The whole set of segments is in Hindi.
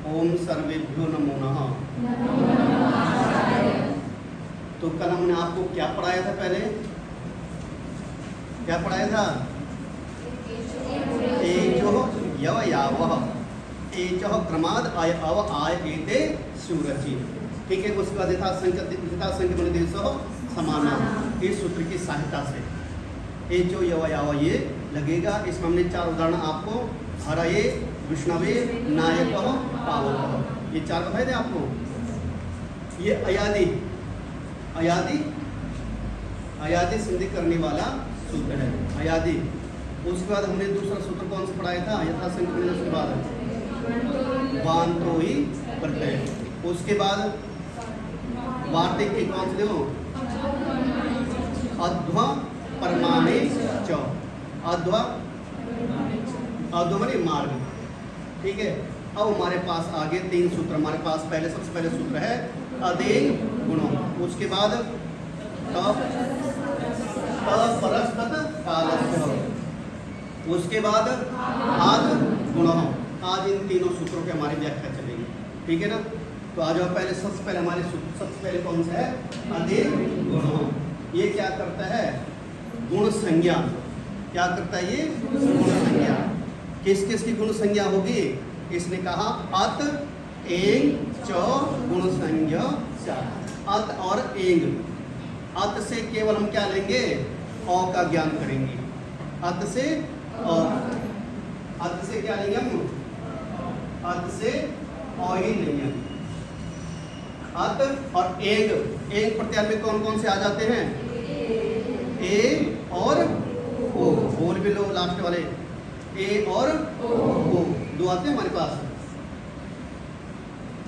ओम सर्वेभ्यो नमो नमः। तो कल हमने आपको क्या पढ़ाया था? पहले क्या पढ़ाया था? एजो यव यावः एजो क्रमाद आय अव आय एते सुरचि। ठीक है, उसके बाद यथासंख्य बने देशो समाना, इस सूत्र की सहायता से एजो यव याव ये लगेगा। इसमें हमने 4 उदाहरण आपको हरये विष्णवे नायक पावक ये 4 बताए थे आपको। ये अयादि अयादि अयादि संधि करने वाला सूत्र है, अयादि। उसके बाद हमने दूसरा सूत्र कौन सा पढ़ाया था? यथासंख्य बने उसके बाद बांतो ही प्रत्यय। उसके बाद वार्तिक के कौन से देखो? अध्व परमाणे च, अध्व अध्व माने मार्ग। ठीक है, अब हमारे पास आगे 3 सूत्र हमारे पास। पहले सबसे पहले सूत्र है अदेय गुणों। उसके बाद परस्तत कालस्य। उसके बाद आद गुणों। आज इन तीनों सूत्रों की हमारी व्याख्या चलेगी। ठीक है ना? तो आ जाओ पहले, सबसे पहले हमारे सबसे पहले कौन सा है? अदेय गुणों। ये क्या करता है? गुण संज्ञा। क्या करता है ये? गुण संज्ञा। किस किस की गुण संज्ञा होगी? इसने कहा अत एंग च गुण संज्ञा। अत और एंग। अत से केवल हम क्या लेंगे? अ का ज्ञान करेंगे। अत से अ, अत से क्या लेंगे हम? अत से अ ही लेंगे। अत और एंग। एंग प्रत्याय में कौन कौन से आ जाते हैं? ए और ओ। बोल भी लो लास्ट वाले, ए और ओ 2 आते हैं हमारे पास।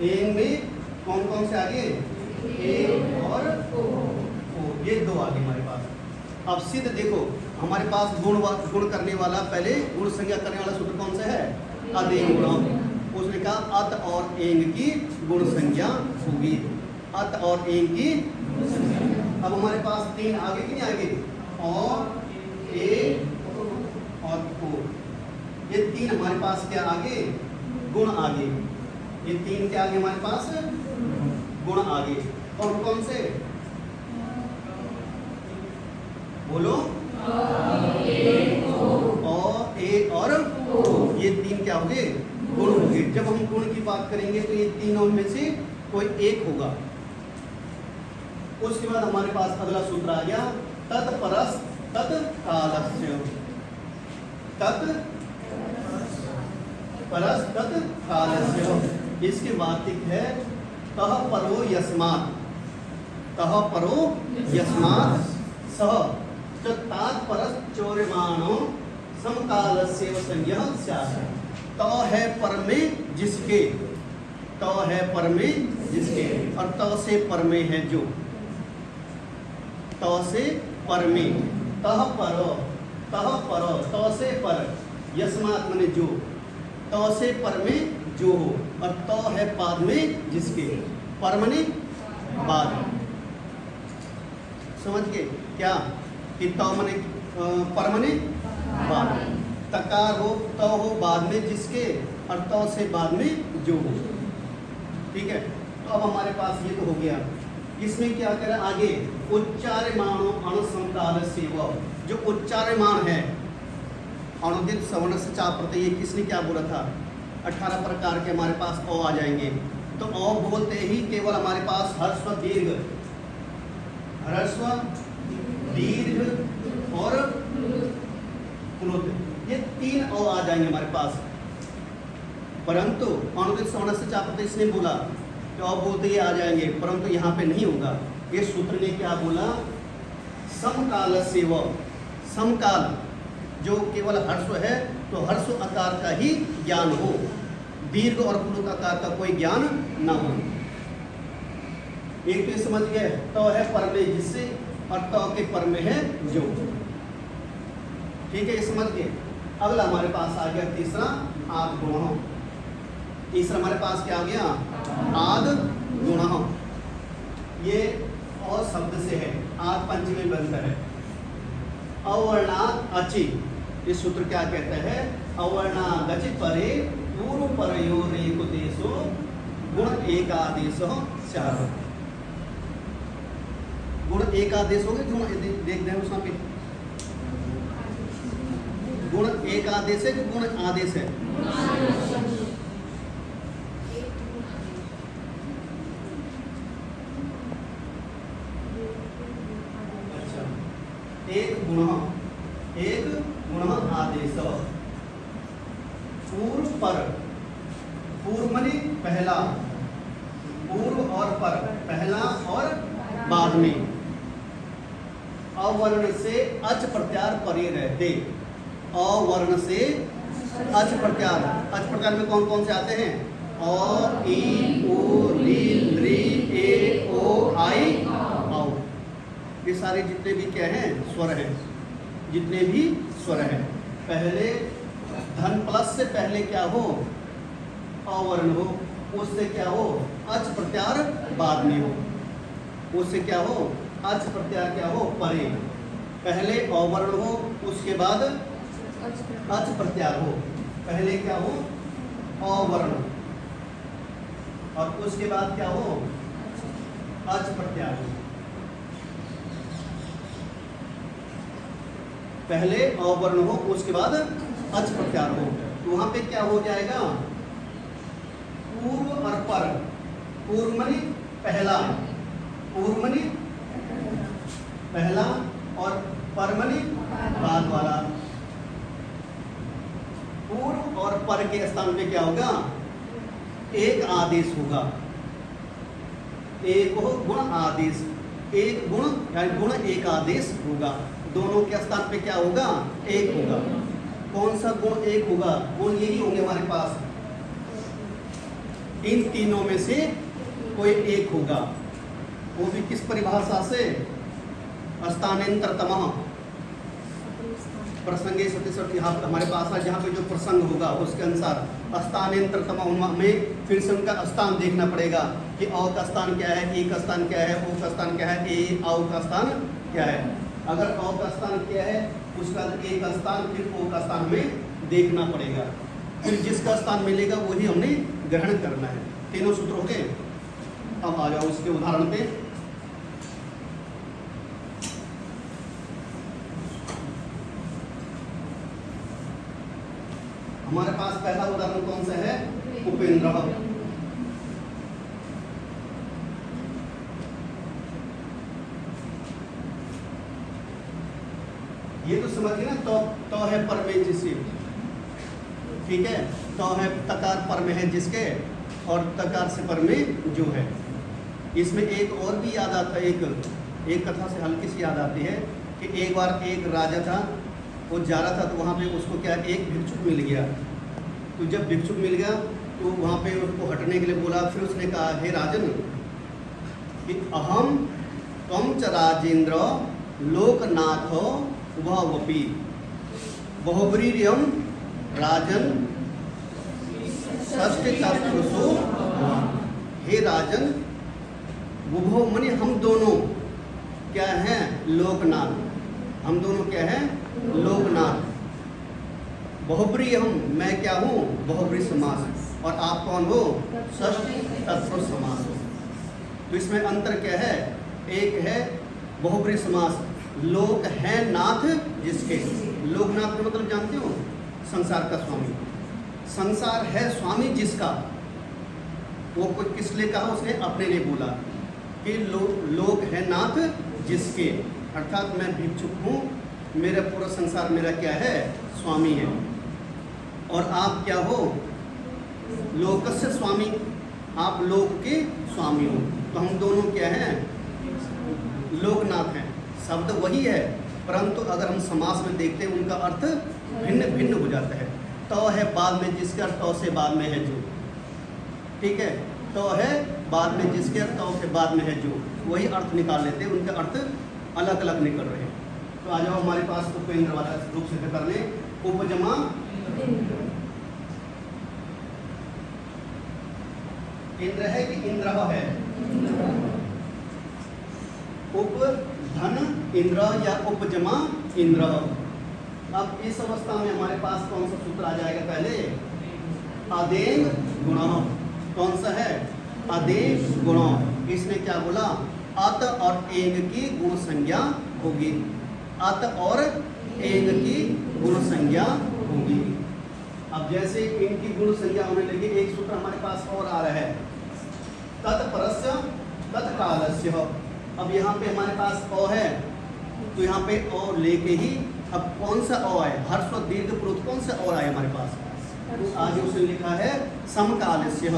एंग में कौन कौन से आ गए? ए और ओ, ये 2 आ गए हमारे पास। अब सिद्ध देखो, हमारे पास गुण करने वाला, पहले गुण संज्ञा करने वाला सूत्र कौन सा है? अदेय गुणों। उसने कहा अत और एंग की गुण संज्ञा होगी। अत और एंग की। अब हमारे पास 3 आगे कि नहीं आगे? और ए और ओ। ये 3 हमारे पास क्या आगे? गुण आगे। ये 3 क्या आगे हमारे पास? गुण आगे। और कौन से? बोलो। ए और ओ। ये 3 क्या हो गए? गुण हो गए। जब हम गुण की बात करेंगे तो ये तीनों में से कोई एक होगा। उसके बाद हमारे पास अगला सूत्र आ गया तत्परस तत्कालस्य। तत्परस तत्कालस्य। इसके वार्तिक है तह परो यस्मात्। तह परो यस्मात् सह तत्परस चौर्यमाणो समकालस्य संज्ञा स्यात्। त है पर में जिसके, त है पर में जिसके, और त से पर में है जो। त से पर में, तह पर, त से पर, यस्मात् माने जो, त से पर में जो हो, और त है बाद में जिसके, पर माने बाद। समझ गए क्या? कि त माने पर माने बाद। तकार हो, त हो बाद में जिसके, और त से बाद में जो हो। ठीक है, तो अब हमारे पास ये तो हो गया। इसमें क्या करें आगे? उच्चार्यमाणो अणुसमकालस्य। जो उच्चार्यमान है अनुदित सवर्ण से चा प्रत्यय, किसने क्या बोला था? 18 प्रकार के हमारे पास अ आ जाएंगे। तो अ बोलते ही केवल हमारे पास ह्रस्व दीर्घ, ह्रस्व दीर्घ और प्लुत, ये 3 अ आ जाएंगे हमारे पास। परंतु अनुदित सवर्ण से चा प्रत्यय इसने बोला तो अब बोलते ये आ जाएंगे, परंतु यहाँ पे नहीं होगा। ये सूत्र ने क्या बोला? समकालस्य। समकाल जो केवल हर्ष है तो हर्ष आकार का ही ज्ञान हो, दीर्घ और प्लुत आकार का कोई ज्ञान न हो। एक तो समझ गए, तो है पर में जिससे, और तो के पर में है जो। ठीक है, ये समझ गए। अगला हमारे पास आ गया तीसरा आद गुण। तीसरा हमारे पास क्या आ गया? आद गुण। ये और शब्द से है, आद पंचमी बंध है। अवर्णात् अचि, इस सूत्र क्या कहता है? अवर्णागचि परे पूर्व परयोरेकुदेशो एक आदेश स्यात्। गुण एक आदेश हो गए, गुण देखते हैं उसमें पे गुण एक आदेश है कि गुण आदेश है? अच्छा, एक गुण आदेश पूर्व पर, पूर्व माने पहला, पूर्व और पर, पहला और बाद में, अवर्ण से अच प्रत्यार परे रहते। अवर्ण से अच प्रत्यार, अच प्रत्यार में कौन कौन से आते हैं? अ, ई, उ, री, ली, ए, ओ, आई, औ। ये सारे जितने भी क्या हैं स्वर हैं, जितने भी स्वर हैं, पहले धन प्लस से पहले क्या हो? अवर्ण हो, उससे क्या हो? अच प्रत्यार बाद में हो, उससे क्या हो? अच प्रत्यार क्या हो? परे। पहले अवर्ण हो, उसके बाद अच प्रत्यार हो। पहले क्या हो? अवर्ण, और उसके बाद क्या हो? अच प्रत्यार हो। पहले अवर्ण हो, उसके बाद अच प्रत्यार हो, तो वहां पे क्या हो जाएगा? पूर्व और पर। पूर्व माने पहला, पूर्व माने पहला, और पर माने बाद वाला। पूर्व और पर के स्थान पे क्या होगा? एक आदेश होगा। एक हो गुण आदेश, एक गुण यानी गुण एक आदेश होगा। दोनों के स्थान पे क्या होगा? एक होगा। कौन सा गुण एक होगा? गुण यही होंगे हमारे पास, इन तीनों में से कोई एक होगा। वो भी किस परिभाषा से? स्थानांतरतमः प्रसंगे सती। यहाँ हमारे पास जहाँ पे जो प्रसंग होगा उसके अनुसार स्थानांतरतमः हमें फिर से उनका स्थान देखना पड़ेगा कि अ का स्थान क्या है, ए का स्थान क्या है, ओ का स्थान क्या है, ए औ का स्थान क्या है। अगर अ का स्थान क्या है, उसका ए का स्थान, फिर ओ का स्थान हमें देखना पड़ेगा। फिर जिसका स्थान मिलेगा वही हमने ग्रहण करना है। तीनों सूत्र हो गए। अब आ जाओ उसके उदाहरण पे। हमारे पास पहला उदाहरण कौन सा है? उपेंद्र। ये तो समझिए ना, तो है पर में जिससे, ठीक है, तो है तकार पर में है जिसके, और तकार से पर में जो है। इसमें एक और भी याद आता है, एक कथा से हल्की सी याद आती है कि एक बार एक राजा था, वो जा रहा था, तो वहाँ पे उसको क्या एक भिक्षुक मिल गया। तो जब भिक्षुक मिल गया तो वहाँ पे उसको हटने के लिए बोला। फिर उसने कहा, हे राजन, कि अहम त्वं च राजेंद्र लोकनाथो उभावपि बहुब्रीर्यं राजन षष्ठीतत्पुरुषो। हे राजन, उभो मने हम दोनों क्या हैं? लोकनाथ। हम दोनों क्या हैं? लोकनाथ। बहुब्री हम, मैं क्या हूँ? बहुब्री समास। और आप कौन हो? षष्ठी तत्पुरुष समास हो। तो इसमें अंतर क्या है? एक है बहुब्री समास, लोक है नाथ जिसके। लोकनाथ का मतलब जानते हो? संसार का स्वामी। संसार है स्वामी जिसका। वो कोई किस लिए कहा? उसने अपने लिए बोला कि लोक है नाथ जिसके, अर्थात मैं भिक्षुक हूँ, मेरा पूरा संसार मेरा क्या है? स्वामी है। और आप क्या हो? लोकस्य स्वामी, आप लोक के स्वामी हो। तो हम दोनों क्या हैं? लोकनाथ हैं। शब्द वही है, परंतु अगर हम समास में देखते हैं उनका अर्थ भिन्न भिन्न हो जाता है। तो है बाद में जिसके, और तो से बाद में है जो, ठीक है। तो है बाद में जिसके, और तो से बाद में है जो, वही अर्थ निकाल लेते हैं, उनके अर्थ अलग अलग निकल रहे हैं। तो आ जाओ हमारे पास उपेंद्र वाला रूप से कर ले। उपजमा इंद्र है कि इंद्र है? उप धन इंद्र या उपजमा इंद्र। अब इस अवस्था में हमारे पास कौन सा सूत्र आ जाएगा? पहले आदेन गुण। कौन सा है? आदेश गुणों। इसने क्या बोला? अत और एंग की गुण संज्ञा होगी। अत और एंग की गुण संज्ञा होगी। अब जैसे इनकी गुण संज्ञा होने लगी, एक सूत्र हमारे पास और आ रहा है, तत्परस्य तत्कालस्य। अब यहाँ पे हमारे पास अ है, तो यहाँ पे अ लेके ही अब कौन सा अ है? हर्स्व दीर्घ प्लुत कौन सा और आया हमारे पास? तो आगे उसने लिखा है समकालस्य।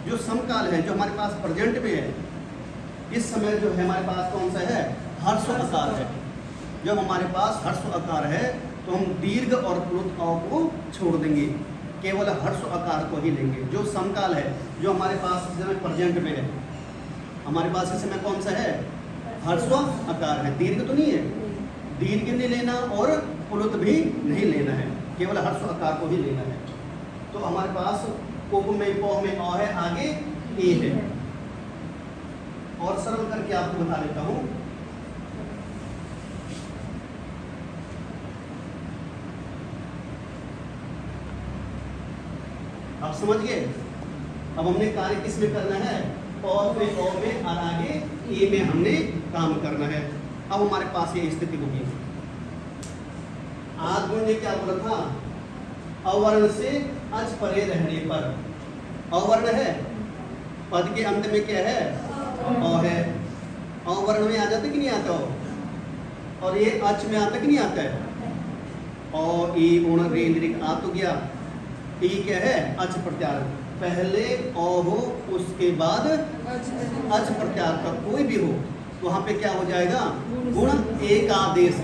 जो समकाल है, जो हमारे पास प्रेजेंट में है, इस समय जो है हमारे पास कौन सा है? हर्स्व आकार है। जब हमारे पास हर्स्व आकार है तो हम दीर्घ और प्लुत अ को छोड़ देंगे, केवल हर्स्व आकार को ही लेंगे। जो समकाल है, जो हमारे पास इस समय प्रेजेंट में है, हमारे पास इस समय कौन सा है? हर्स्व आकार है, दीर्घ तो नहीं है। दीर्घ नहीं लेना और प्लुत भी नहीं लेना है, केवल हर्स्व आकार को ही लेना है। तो हमारे पास उप में पौ में अ है, आगे ए है। और सरल करके आपको बता देता हूं। आप समझ गए? अब हमने कार्य किस में करना है? पौ में अ में और आगे ए में हमने काम करना है। अब हमारे पास ये स्थिति होगी। आदगुण ने क्या बोला था? अवर्ण से अच परे रहने पर। अवर्ण है, पद के अंत में क्या है? अ है। अवर्ण में आ जाता कि नहीं आता हो? और ये अच में आता कि नहीं आता है? अ ई उण रे लिरिक आ तो गया। ई क्या है? अच प्रत्यार। पहले अ हो, उसके बाद अच प्रत्यार का कोई भी हो, वहां पे क्या हो जाएगा? गुण एक आदेश।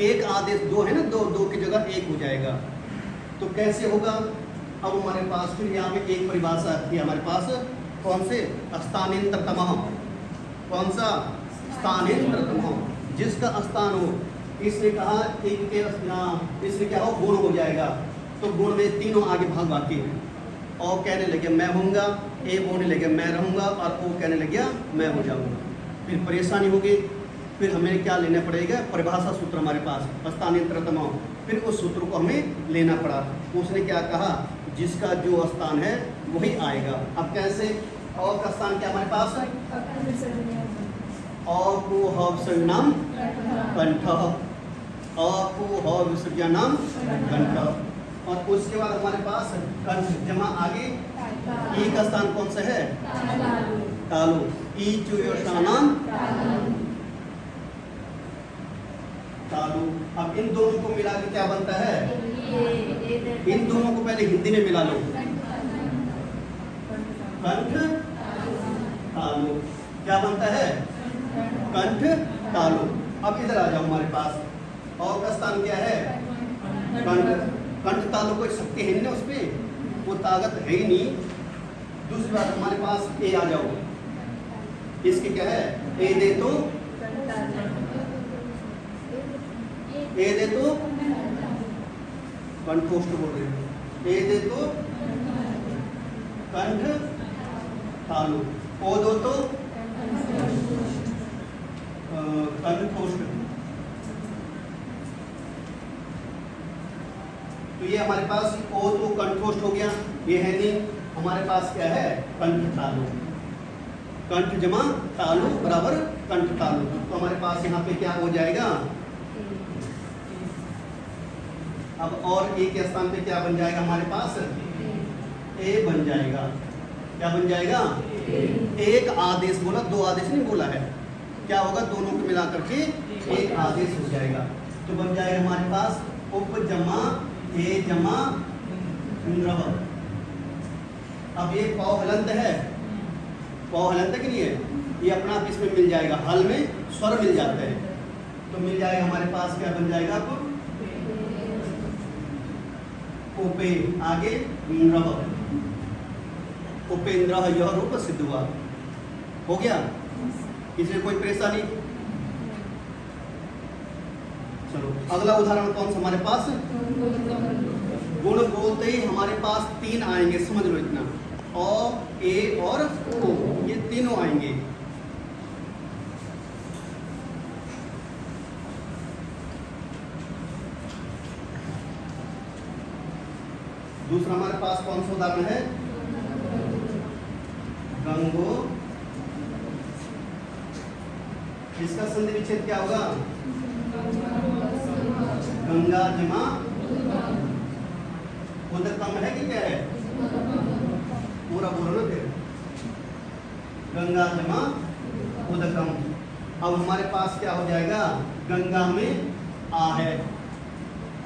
एक आदेश दो है ना, दो की जगह एक हो जाएगा। तो कैसे होगा? अब हमारे पास फिर यहाँ पे एक परिभाषा थी हमारे पास, कौन से? स्थानेन्द्रतमः। कौन सा? स्थानेन्द्रतमः, जिसका स्थान हो। इसने कहा एक के इसमें क्या हो? गुण हो जाएगा। तो गुण में तीनों आगे भाग बाकी हैं। ओ कहने लगे मैं होऊंगा, ए बोलने लगे मैं रहूंगा, और ओ कहने लगे मैं हो जाऊंगा। फिर परेशानी होगी। फिर हमें क्या लेना पड़ेगा? परिभाषा सूत्र हमारे पास, स्थानेन्द्रतमः। फिर उस सूत्र को हमें लेना पड़ा। उसने क्या कहा? जिसका जो स्थान है वही आएगा। अब कैसे? और का स्थान क्या हमारे पास है? और को ह विसर्जनम कंठ, और को ह विसर्जनम कंठ। और उसके बाद हमारे पास कंठ जमा आगे ई का स्थान कौन सा है? तालु। ई चुयोशानाम तालु। अब इन दोनों को मिला के क्या बनता है? इन दोनों को पहले हिंदी में मिला लो। कंठ तालु क्या बनता है? कंठ तालु। अब इधर आ जाओ हमारे पास। और का स्थान क्या है? कंठ। कंठ तालु कोई शक्ति है नहीं उस पे, वो ताकत है ही नहीं। दूसरी बात हमारे पास ए आ जाओ। इसके क्या है? ए दे तो कंठोष्ठ बोल रहे हैं। ए दे तो कंठ तालु। ओ दो तो कंठोष्ठ। तो ये हमारे पास ओ तो कंठोष्ठ हो गया, ये है नहीं। हमारे पास क्या है? कंठ तालु। कंठ जमा तालु बराबर कंठ तालु। तो हमारे पास यहाँ पे क्या हो जाएगा? अब और ए के स्थान पे क्या बन जाएगा हमारे पास? ए बन जाएगा। क्या बन जाएगा? एक आदेश बोला, दो आदेश नहीं बोला है। क्या होगा? दोनों को मिला करके एक आदेश हो जाएगा। तो बन जाएगा हमारे पास उप जमा ए जमा इंद्र। अब ये पौ हलंत है, पौ हलंत के लिए ये अपना आप इसमें मिल जाएगा। हल में स्वर मिल जाते हैं, तो मिल जाएगा हमारे पास क्या बन जाएगा? आपको उपे आगे इंद्र, उपेंद्र यह रूप सिद्ध हुआ। हो गया? इसमें कोई परेशानी? चलो अगला उदाहरण कौन सा हमारे पास? गुण बोलते ही हमारे पास तीन आएंगे, समझ लो इतना। अ, ए और ओ, ये तीनों आएंगे। दूसरा हमारे पास कौन सा उदाहरण है? गंगो, इसका संधि विच्छेद क्या होगा? गंगा जमा उदकम है कि क्या है? पूरा बोलो ना फिर, गंगा जमा उदकम। अब हमारे पास क्या हो जाएगा? गंगा में आ है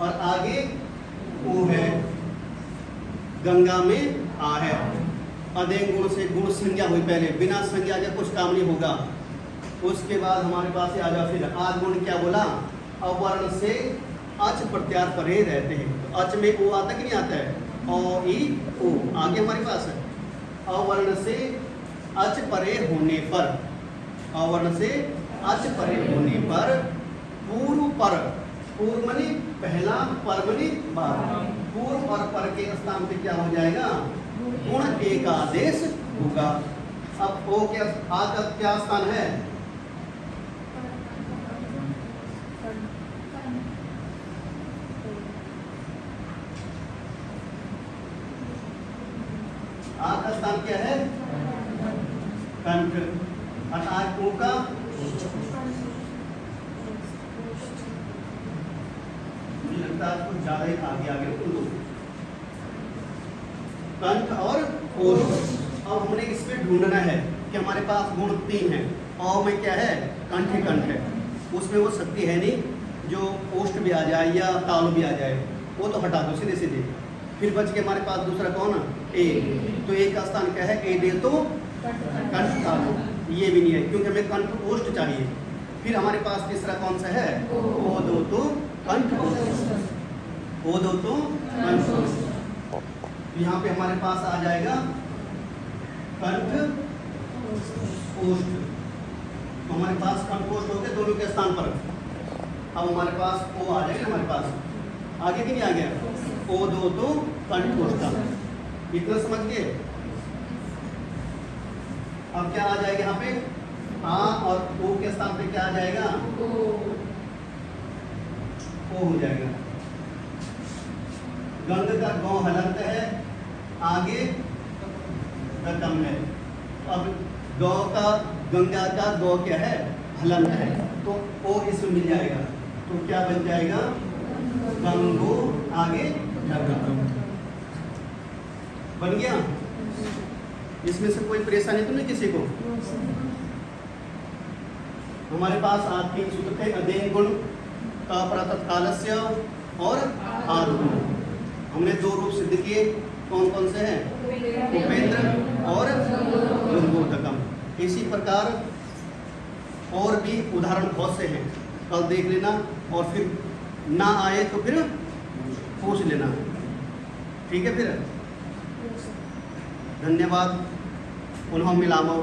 और आगे ओ है, गंगा में आ है। अदेंग गुण से गुण संज्ञा हुई पहले, बिना संज्ञा के कुछ काम नहीं होगा। उसके बाद हमारे पास आ जाओ, फिर आद गुण क्या बोला? अवर्ण से अच प्रत्यार परे रहते हैं। तो अच में ओ आता कि नहीं आता है? ओ ई ओ आगे हमारे पास है। अवर्ण से अच परे होने पर, अवर्ण से अच परे होने पर पूर्व पर, पूर्व मनी पहला, पर मनी बाद, पूर्व और पर के स्थान पे क्या हो जाएगा? गुण एक आदेश होगा। अब ओ क्या, आ का क्या स्थान है? आ का स्थान क्या है? कंठ। और आज ओ का मुझे लगता है कुछ ज्यादा ही आगे उनको कंठ और ओष्ठ। अब हमने इसमें ढूंढना है कि हमारे पास गुण 3 है। औ में क्या है? कंठ ही कंठ है, उसमें वो शक्ति है नहीं जो ओष्ठ भी आ जाए या तालु भी आ जाए, वो तो हटा दो सीधे सीधे। फिर बच के हमारे पास दूसरा कौन? ए। तो ए का स्थान क्या है? ए दे तो कंठ तालु, ये भी नहीं है क्योंकि हमें कंठ ओष्ठ चाहिए। फिर हमारे पास तीसरा कौन सा है? ओ दो तो कंठ ओष्ठ, ओ दो तो कंठ ओष्ठ। यहाँ पे हमारे पास आ जाएगा कंठ ओष्ठ। तो हमारे पास कंठ ओष्ठ हो गए दोनों के स्थान पर। अब हमारे पास ओ आ जाएगा, हमारे पास आगे भी नहीं आ गया? ओ दो तो कंठ ओष्ठ। इतना समझ गए? अब क्या आ जाएगा यहाँ पे? आ और ओ के स्थान पे क्या आ जाएगा? ओ हो जाएगा। गंग का गौ हलंत है, आगे रकम है। अब गौ का, गंगा का गौ क्या है? हलंत है, तो ओ इसमें मिल जाएगा। तो क्या बन जाएगा? गंगो, आगे रकम बन गया। इसमें से कोई परेशानी तो नहीं किसी को? हमारे पास आज 3 सूत्र थे, अदेन गुण, तत्कालस्य और आद गुण। हमने 2 रूप सिद्ध किए, कौन कौन से हैं? उपेंद्र और दुर्बोधकम। इसी प्रकार और भी उदाहरण बहुत से हैं, कल देख लेना और फिर ना आए तो फिर पूछ लेना। ठीक है, फिर धन्यवाद। पुनः मिलामो।